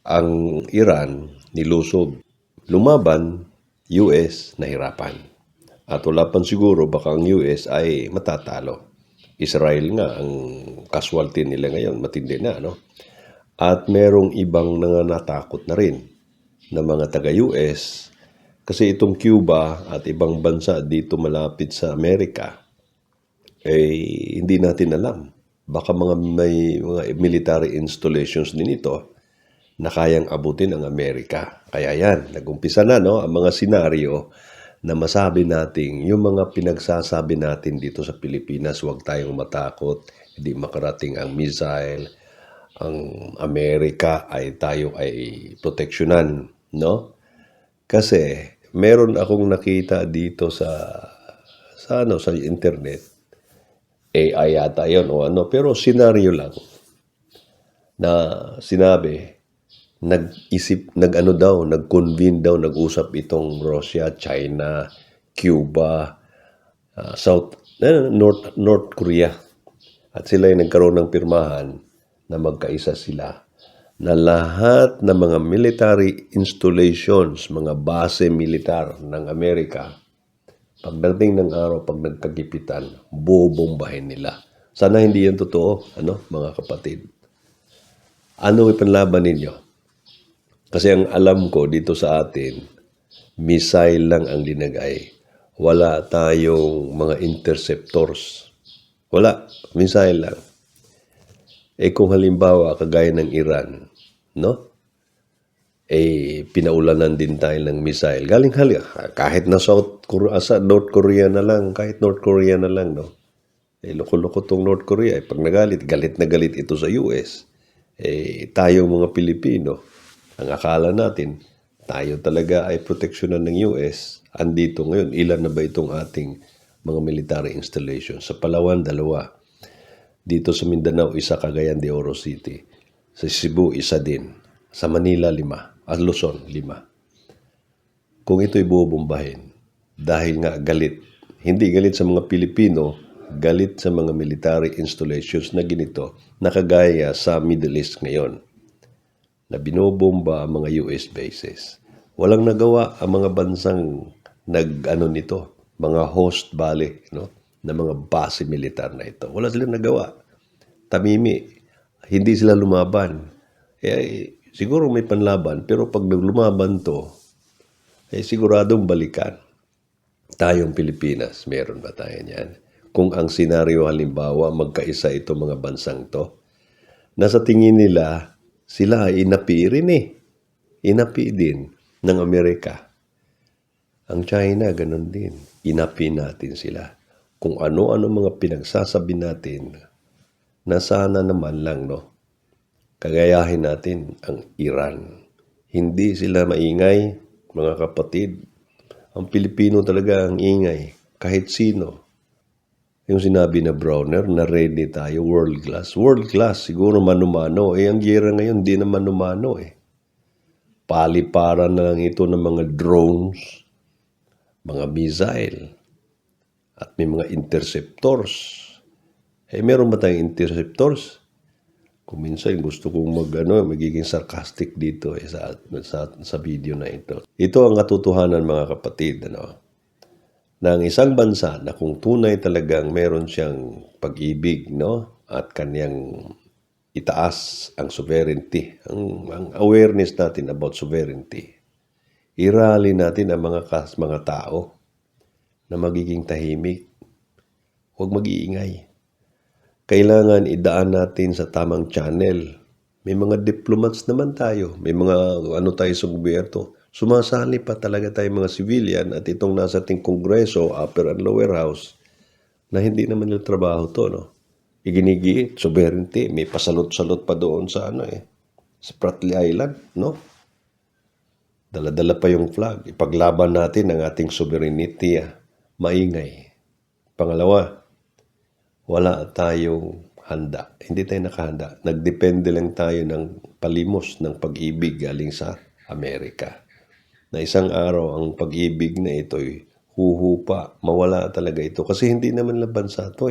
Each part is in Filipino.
Ang Iran nilusob. Lumaban, US nahirapan. At wala pang siguro baka ang US ay matatalo. Israel nga ang casualty nila ngayon, matindi na, no? At merong ibang natakot na rin na mga taga-US kasi itong Cuba at ibang bansa dito malapit sa Amerika, hindi natin alam. Baka may mga military installations din ito na kayang abutin ang Amerika. Kaya yan, nag-umpisa na, no, ang mga senaryo na masabi natin, yung mga pinagsasabi natin dito sa Pilipinas, huwag tayong matakot, hindi makarating ang missile, ang Amerika ay tayo ay proteksyonan, no? Kasi meron akong nakita dito sa internet, AI yata yun o ano, pero senaryo lang na sinabi, nag-convene daw, nag-usap itong Russia, China, Cuba, North Korea. At sila ay nagkaroon ng pirmahan na magkaisa sila na lahat ng mga military installations, mga base militar ng Amerika, pagdating ng araw, pag nagkagipitan, bobombahin nila. Sana hindi yan totoo, mga kapatid. Ano ipanlaban ninyo? Kasi ang alam ko dito sa atin, missile lang ang linagay. Wala tayong mga interceptors. Wala, missile lang. Kung halimbawa, kagaya ng Iran, no? Pinaulanan din tayo ng missile. Kahit na North Korea na lang, no? Loko-loko tong North Korea. Pag nagalit, galit na galit ito sa US. Tayong mga Pilipino, ang akala natin, tayo talaga ay proteksyonan ng US. Andito ngayon, ilan na ba itong ating mga military installations? Sa Palawan, 2. Dito sa Mindanao, 1, Cagayan de Oro City. Sa Cebu, 1 din. Sa Manila, 5. At Luzon, 5. Kung ito'y bubombahin, dahil nga galit, hindi galit sa mga Pilipino, galit sa mga military installations na ganito, nakagaya sa Middle East ngayon, na binobomba ang mga US bases. Walang nagawa ang mga bansang nito, mga host valley, no, na mga base militar na ito. Wala silang nagawa. Tamimi, hindi sila lumaban. Siguro may panlaban, pero pag lumaban to, siguradong balikan. Tayong Pilipinas, meron ba tayo niyan? Kung ang senaryo halimbawa, magkaisa ito mga bansang to, nasa tingin nila, sila ay inapi rin Inapi din ng Amerika. Ang China, ganun din. Inapi natin sila. Kung ano-ano mga pinagsasabi natin, na sana naman lang, no? Kagayahin natin ang Iran. Hindi sila maingay, mga kapatid. Ang Pilipino talaga ang ingay. Kahit sino. Yung sinabi na Browner na ready tayo, world class. World class, siguro mano-mano. Ang gera ngayon, di na mano-mano Paliparan na lang ito ng mga drones, mga missile, at may mga interceptors. Meron ba tayong interceptors? Kung minsan gusto kong magiging sarcastic dito sa video na ito. Ito ang katotohanan, mga kapatid, ng isang bansa na kung tunay talagang meron siyang pag-ibig, no, at kanyang itaas ang sovereignty, ang awareness natin about sovereignty. Irali natin ang mga tao na magiging tahimik. Huwag mag-iingay. Kailangan idaan natin sa tamang channel. May mga diplomats naman tayo. May mga tayo sa gobyerno. Sumasali pa talaga tayo mga civilian at itong nasa ating kongreso, upper and lower house, na hindi naman nila trabaho to, no? Iginigiit, sovereignty, may pasalot-salot pa doon sa sa Spratly Island, no? Dala-dala pa yung flag. Ipaglaban natin ang ating sovereignty, maingay. Pangalawa, wala tayong handa. Hindi tayo nakahanda. Nagdepende lang tayo ng palimos ng pag-ibig galing sa Amerika. Na isang araw ang pag-ibig na ito'y huhupa, mawala talaga ito. Kasi hindi naman labansa ito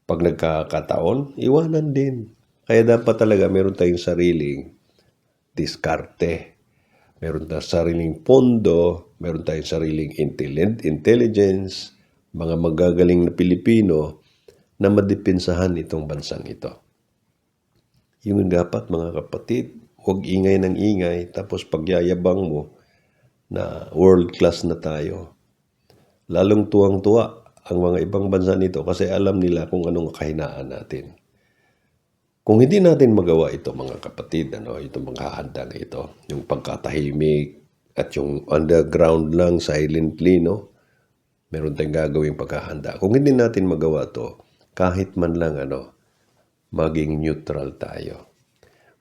Pag nagkakataon, iwanan din. Kaya dapat talaga meron tayong sariling diskarte. Meron tayong sariling pondo, meron tayong sariling intelligence, mga magagaling na Pilipino na madepensahan itong bansang ito. Yung dapat mga kapatid, huwag ingay ng ingay, tapos pagyayabang mo na world class na tayo. Lalong tuwang-tuwa ang mga ibang bansa nito kasi alam nila kung anong kahinaan natin. Kung hindi natin magawa ito mga kapatid, itong mga handa na ito, yung pagkatahimik at yung underground lang silently, meron tayong gagawing pagkahanda. Kung hindi natin magawa to, kahit man lang maging neutral tayo.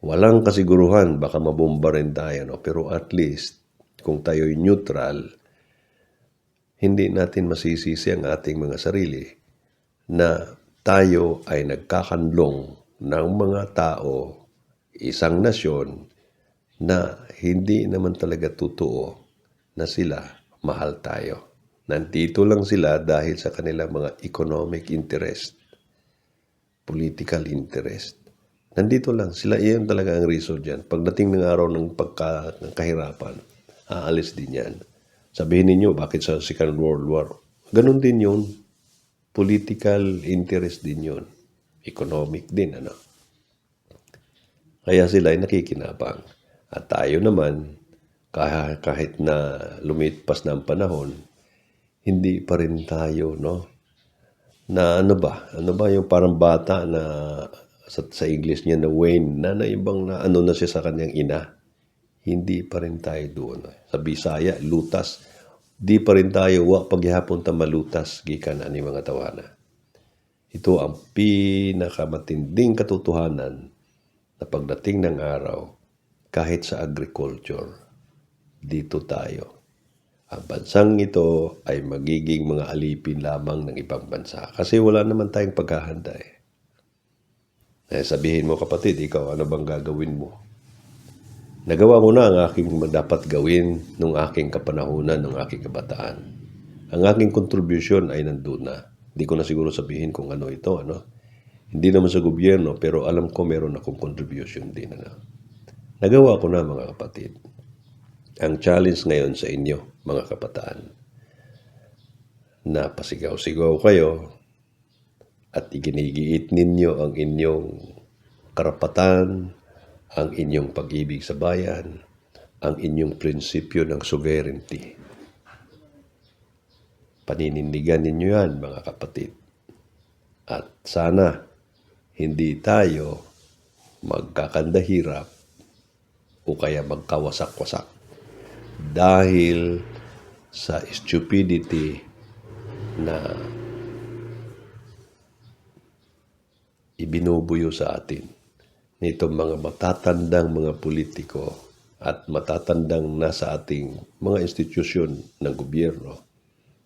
Walang kasiguruhan, baka mabomba rin tayo, pero at least kung tayo'y neutral, hindi natin masisisi ang ating mga sarili na tayo ay nagkakanlong ng mga tao, isang nasyon, na hindi naman talaga totoo na sila mahal tayo. Nandito lang sila dahil sa kanilang mga economic interest, political interest. Nandito lang sila, iyan talaga ang reason dyan. Pagdating ng araw ng kahirapan, aalis din yan. Sabihin ninyo, bakit sa Second World War? Ganon din yun. Political interest din yun. Economic din, Kaya sila ay nakikinabang. At tayo naman, kahit na lumipas na ang panahon, hindi pa rin tayo, na ano ba yung parang bata na sa English niya na Wayne, na ibang na na siya sa kanyang ina. Hindi pa rin tayo doon. Sa Bisaya, lutas. Di pa rin tayo, paghihapon ta malutas, gikan ani mga tawana. Ito ang pinakamatinding katotohanan na pagdating ng araw, kahit sa agriculture, dito tayo. Ang bansang ito ay magiging mga alipin lamang ng ibang bansa. Kasi wala naman tayong paghahanda sabihin mo kapatid, ikaw ano bang gagawin mo? Nagawa ko na ang aking dapat gawin nung aking kapanahunan, nung aking kabataan. Ang aking contribution ay nandun na. Hindi ko na siguro sabihin kung ano ito, Hindi naman sa gobyerno, pero alam ko meron akong contribution din, Nagawa ko na mga kapatid. Ang challenge ngayon sa inyo, mga kabataan, na pasigaw-sigaw kayo at iginigiit ninyo ang inyong karapatan, ang inyong pag-ibig sa bayan, ang inyong prinsipyo ng sovereignty. Paninindigan ninyo yan, mga kapatid. At sana, hindi tayo magkakandahirap o kaya magkawasak-wasak dahil sa stupidity na ibinubuyo sa atin nitong mga matatandang mga politiko at matatandang nasa ating mga institusyon ng gobyerno.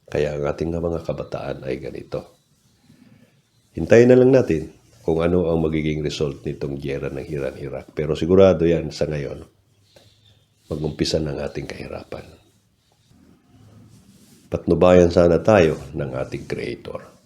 Kaya ang ating mga kabataan ay ganito. Hintayin na lang natin kung ano ang magiging result nitong giyera ng Iran-Iraq. Pero sigurado yan sa ngayon, mag-umpisa ng ating kahirapan. Patnubayan sana tayo ng ating Creator.